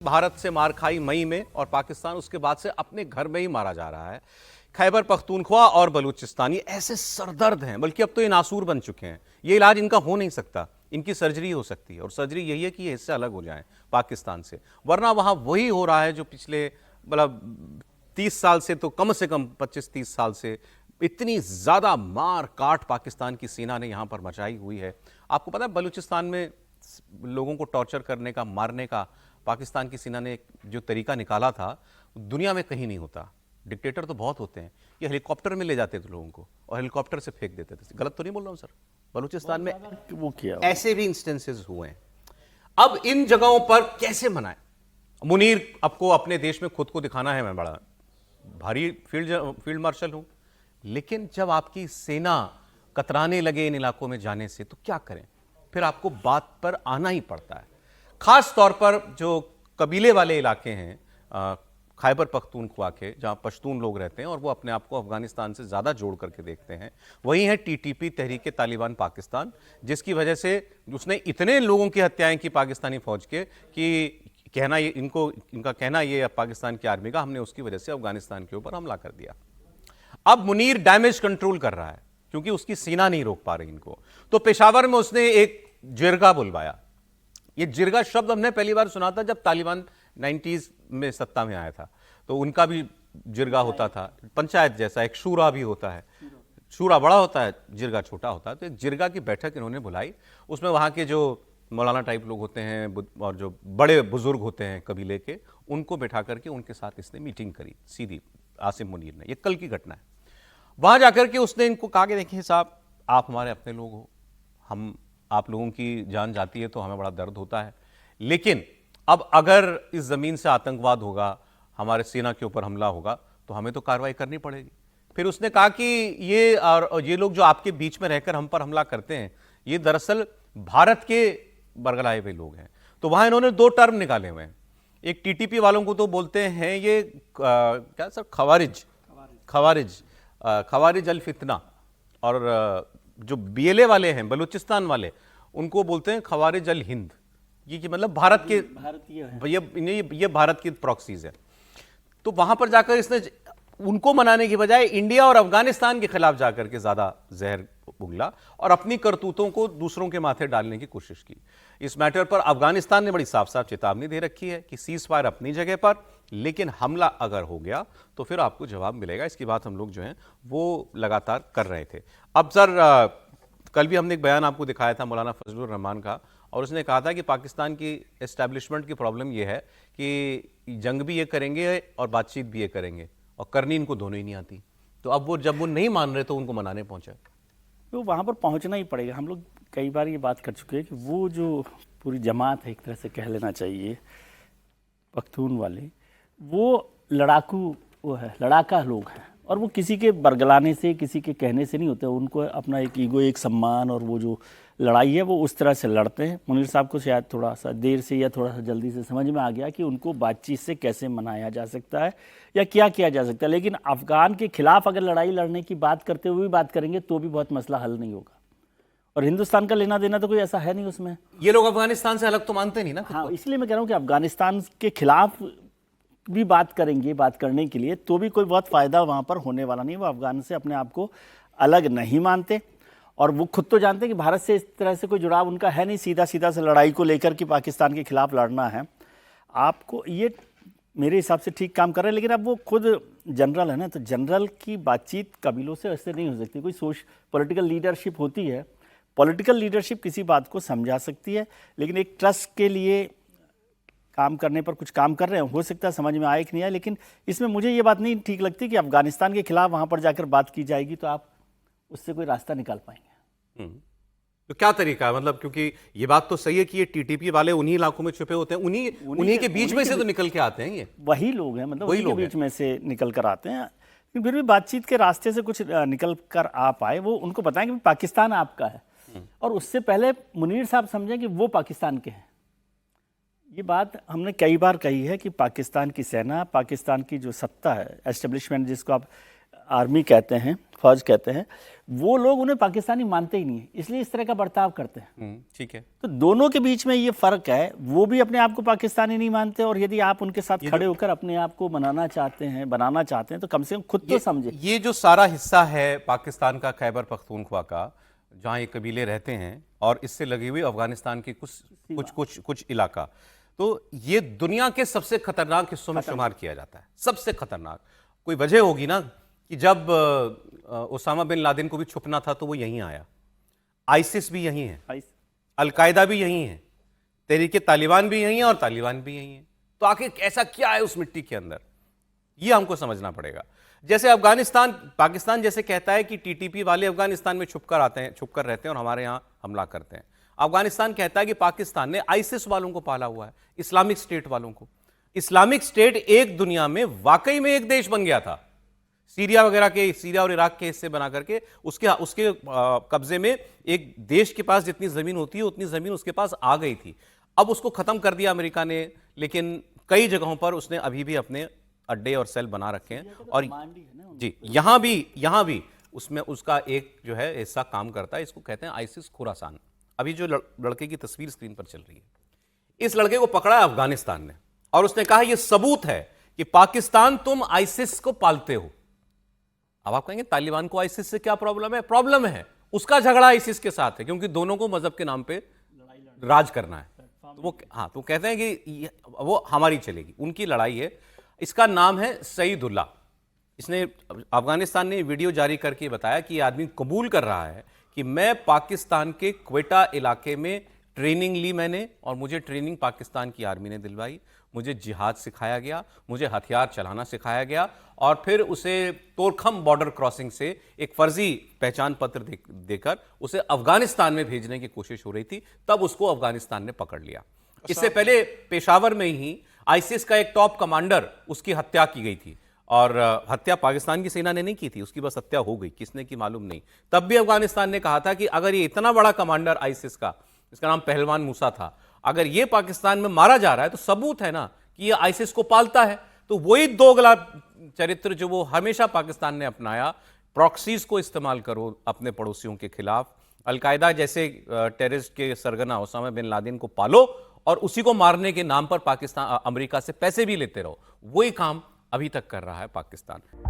भारत से मार खाई मई में और पाकिस्तान उसके बाद से अपने घर में ही मारा जा रहा है। खैबर पख्तूनख्वा और बलूचिस्तान ये ऐसे सरदर्द हैं, बल्कि अब तो ये नासूर बन चुके हैं। ये इलाज इनका हो नहीं सकता, इनकी सर्जरी हो सकती है और सर्जरी यही है कि ये इससे अलग हो जाएं पाकिस्तान से, वरना वहां वही हो रहा है जो पिछले मतलब 30 साल से कम 25-30 साल से इतनी ज्यादा मार काट पाकिस्तान की सेना ने यहां पर मचाई हुई है। आपको पता है बलूचिस्तान में लोगों को टॉर्चर करने का, मारने का पाकिस्तान की सेना ने जो तरीका निकाला था, दुनिया में कहीं नहीं होता। डिक्टेटर तो बहुत होते हैं, ये हेलीकॉप्टर में ले जाते थे लोगों को और हेलीकॉप्टर से फेंक देते थे। गलत तो नहीं बोल रहा हूं सर? बलूचिस्तान में वो किया ऐसे भी इंस्टेंसेस हुए हैं। अब इन जगहों पर कैसे मनाएं? मुनीर, आपको अपने देश में खुद को दिखाना है मैं बड़ा भारी फील्ड मार्शल हूं, लेकिन जब आपकी सेना कतराने लगे इन इलाकों में जाने से तो क्या करें? फिर आपको बात पर आना ही पड़ता है। खास तौर पर जो कबीले वाले इलाके हैं खैबर पख्तूनख्वा के, जहां पश्तून लोग रहते हैं और वो अपने आप को अफगानिस्तान से ज्यादा जोड़ करके देखते हैं, वही है टीटीपी तहरीक तालिबान पाकिस्तान, जिसकी वजह से उसने इतने लोगों की हत्याएं की पाकिस्तानी फौज के कि कहना ये इनका कहना ये पाकिस्तान की आर्मी का, हमने उसकी वजह से अफगानिस्तान के ऊपर हमला कर दिया। अब मुनीर डैमेज कंट्रोल कर रहा है क्योंकि उसकी सेना नहीं रोक पा रही इनको, तो पेशावर में उसने एक जिरगा बुलवाया। ये जिरगा शब्द हमने पहली बार सुना था जब तालिबान 90s में सत्ता में आया था, तो उनका भी जिरगा होता था, पंचायत जैसा। एक शूरा भी होता है, शूरा बड़ा होता है, जिरगा छोटा होता है। तो एक जिरगा की बैठक इन्होंने बुलाई, उसमें वहां के जो मौलाना टाइप लोग होते हैं और जो बड़े बुजुर्ग होते हैं कबीले के, उनको बैठा करके उनके साथ इसने मीटिंग करी सीधी, आसिम मुनीर ने। ये कल की घटना है। वहां जाकर के उसने इनको कहा कि देखिए साहब, आप हमारे अपने लोग हो, हम आप लोगों की जान जाती है तो हमें बड़ा दर्द होता है, लेकिन अब अगर इस जमीन से आतंकवाद होगा, हमारे सेना के ऊपर हमला होगा, तो हमें तो कार्रवाई करनी पड़ेगी। फिर उसने कहा कि ये लोग जो आपके बीच में रहकर हम पर हमला करते हैं, ये दरअसल भारत के बरगलाए हुए लोग हैं। तो वहां इन्होंने 2 टर्म निकाले हुए हैं। एक टीटीपी वालों को तो बोलते हैं ये क्या सर, खवारिज अल फितना, और जो बीएलए वाले हैं बलूचिस्तान वाले, उनको बोलते हैं खवारिज अल हिंद। ये मतलब भारत के ये भारत की प्रॉक्सीज है। तो वहां पर जाकर इसने उनको मनाने की बजाय इंडिया और अफगानिस्तान के खिलाफ जाकर के ज्यादा जहर उगला और अपनी करतूतों को दूसरों के माथे डालने की कोशिश की। इस मैटर पर अफगानिस्तान ने बड़ी साफ साफ चेतावनी दे रखी है कि सीज फायर अपनी जगह पर, लेकिन हमला अगर हो गया तो फिर आपको जवाब मिलेगा। इसकी बात हम लोग जो हैं वो लगातार कर रहे थे। अब सर, कल भी हमने एक बयान आपको दिखाया था मौलाना फजलुर रहमान का, और उसने कहा था कि पाकिस्तान की एस्टैब्लिशमेंट की प्रॉब्लम यह है कि जंग भी ये करेंगे और बातचीत भी ये करेंगे, और करनी इनको दोनों ही नहीं आती। तो अब जब वो नहीं मान रहे तो उनको मनाने पहुंचे, तो वहाँ पर पहुँचना ही पड़ेगा। हम लोग कई बार ये बात कर चुके हैं कि वो जो पूरी जमात है, एक तरह से कह लेना चाहिए, पख्तून वाले, वो लड़ाकू वो है, लड़ाका लोग हैं, और वो किसी के बरगलाने से, किसी के कहने से नहीं होते। उनको अपना एक ईगो, एक सम्मान, और वो जो लड़ाई है वो उस तरह से लड़ते हैं। मुनीर साहब को शायद थोड़ा सा देर से या थोड़ा सा जल्दी से समझ में आ गया कि उनको बातचीत से कैसे मनाया जा सकता है या क्या किया जा सकता है। लेकिन अफगान के खिलाफ अगर लड़ाई लड़ने की बात करते हुए भी बात करेंगे तो भी बहुत मसला हल नहीं होगा, और हिंदुस्तान का लेना देना तो कोई ऐसा है नहीं उसमें। ये लोग अफगानिस्तान से अलग तो मानते नहीं ना। हाँ, इसलिए मैं कह रहा हूँ कि अफगानिस्तान के खिलाफ भी बात करेंगे, बात करने के लिए, तो भी कोई बहुत फ़ायदा वहाँ पर होने वाला नहीं। वो अफगान से अपने आप को अलग नहीं मानते, और वो खुद तो जानते हैं कि भारत से इस तरह से कोई जुड़ाव उनका है नहीं, सीधा सीधा से लड़ाई को लेकर कि पाकिस्तान के खिलाफ लड़ना है। आपको ये मेरे हिसाब से ठीक काम कर रहे हैं, लेकिन अब वो खुद जनरल है ना, तो जनरल की बातचीत कबीलों से ऐसे नहीं हो सकती। कोई पॉलिटिकल लीडरशिप होती है, पॉलिटिकल लीडरशिप किसी बात को समझा सकती है, लेकिन एक ट्रस्ट के लिए काम करने पर कुछ काम कर रहे हैं, हो सकता है समझ में आए कि नहीं आए। लेकिन इसमें मुझे ये बात नहीं ठीक लगती कि अफगानिस्तान के खिलाफ वहाँ पर जाकर बात की जाएगी तो आप उससे कोई रास्ता निकाल पाएंगे। तो क्या तरीका है? मतलब क्योंकि ये बात तो सही है कि ये टीटीपी वाले उन्हीं इलाकों में छुपे होते हैं, उन्हीं के बीच में से तो निकल के आते हैं। ये वही लोग हैं, मतलब वही के बीच में से निकल कर आते हैं। लेकिन फिर भी बातचीत के रास्ते से कुछ निकल कर आ पाए, वो उनको बताएं कि पाकिस्तान आपका है, और उससे पहले मुनीर साहब समझें कि वो पाकिस्तान के हैं। ये बात हमने कई बार कही है कि पाकिस्तान की सेना, पाकिस्तान की जो सत्ता है, एस्टेब्लिशमेंट जिसको आप आर्मी कहते हैं, फौज कहते हैं, वो लोग उन्हें पाकिस्तानी मानते ही नहीं है, इसलिए इस तरह का बर्ताव करते हैं। ठीक है। तो दोनों के बीच में ये फर्क है, वो भी अपने आप को पाकिस्तानी नहीं मानते, और यदि आप उनके साथ खड़े होकर अपने आप को बनाना चाहते हैं तो कम से कम खुद तो समझे। ये जो सारा हिस्सा है पाकिस्तान का, खैबर पख्तूनख्वा का, जहाँ ये कबीले रहते हैं और इससे लगी हुई अफगानिस्तान की कुछ इलाका, तो ये दुनिया के सबसे खतरनाक हिस्सों में शुमार किया जाता है। सबसे खतरनाक कोई वजह होगी ना कि जब ओसामा बिन लादेन को भी छुपना था तो वो यहीं आया, आईसिस भी यहीं है, अलकायदा भी यहीं है, तहरीके तालिबान भी यहीं है और तालिबान भी यहीं है। तो आखिर ऐसा क्या है उस मिट्टी के अंदर, ये हमको समझना पड़ेगा। जैसे अफगानिस्तान, पाकिस्तान जैसे कहता है कि टीटीपी वाले अफगानिस्तान में छुपकर आते हैं, छुपकर रहते हैं और हमारे यहां हमला करते हैं। अफगानिस्तान कहता है कि पाकिस्तान ने आईसिस वालों को पाला हुआ है, इस्लामिक स्टेट वालों को। इस्लामिक स्टेट एक दुनिया में वाकई में एक देश बन गया था, सीरिया वगैरह के, सीरिया और इराक के हिस्से बना करके उसके कब्जे में एक देश के पास जितनी जमीन होती है उतनी जमीन उसके पास आ गई थी। अब उसको खत्म कर दिया अमेरिका ने, लेकिन कई जगहों पर उसने अभी भी अपने अड्डे और सेल बना रखे हैं। और जी, यहां भी उसमें उसका एक जो है हिस्सा काम करता है, इसको कहते हैं आईसिस खुरासान। अभी जो लड़के की तस्वीर स्क्रीन पर चल रही है, इस लड़के को पकड़ा है अफगानिस्तान ने और उसने कहा यह सबूत है कि पाकिस्तान तुम आईसिस को पालते हो। अब आप कहेंगे तालिबान को आईसिस से क्या प्रॉब्लम है? प्रॉब्लम है, उसका झगड़ा आईसिस के साथ है, क्योंकि दोनों को मजहब के नाम पे राज करना है। तो वो तो कहते हैं कि वो हमारी चलेगी, उनकी लड़ाई है। इसका नाम है सईदुल्लाह। इसने, अफगानिस्तान ने वीडियो जारी करके बताया कि यह आदमी कबूल कर रहा है कि मैं पाकिस्तान के क्वेटा इलाके में ट्रेनिंग ली मैंने, और मुझे ट्रेनिंग पाकिस्तान की आर्मी ने दिलवाई, मुझे जिहाद सिखाया गया, मुझे हथियार चलाना सिखाया गया, और फिर उसे तोरखम बॉर्डर क्रॉसिंग से एक फर्जी पहचान पत्र देकर उसे अफगानिस्तान में भेजने की कोशिश हो रही थी, तब उसको अफगानिस्तान ने पकड़ लिया। इससे पहले पेशावर में ही आईसिस का एक टॉप कमांडर, उसकी हत्या की गई थी, और हत्या पाकिस्तान की सेना ने नहीं की थी, उसकी बस हत्या हो गई, किसने की मालूम नहीं। तब भी अफगानिस्तान ने कहा था कि अगर ये इतना बड़ा कमांडर आईसिस का, इसका नाम पहलवान मूसा था, अगर ये पाकिस्तान में मारा जा रहा है तो सबूत है ना कि ये आईसिस को पालता है। तो वही दोगला चरित्र जो वो हमेशा पाकिस्तान ने अपनाया, प्रॉक्सीज को इस्तेमाल करो अपने पड़ोसियों के खिलाफ, अलकायदा जैसे टेररिस्ट के सरगना ओसामा बिन लादेन को पालो और उसी को मारने के नाम पर पाकिस्तान, अमेरिका से पैसे भी लेते रहो। वही काम अभी तक कर रहा है पाकिस्तान।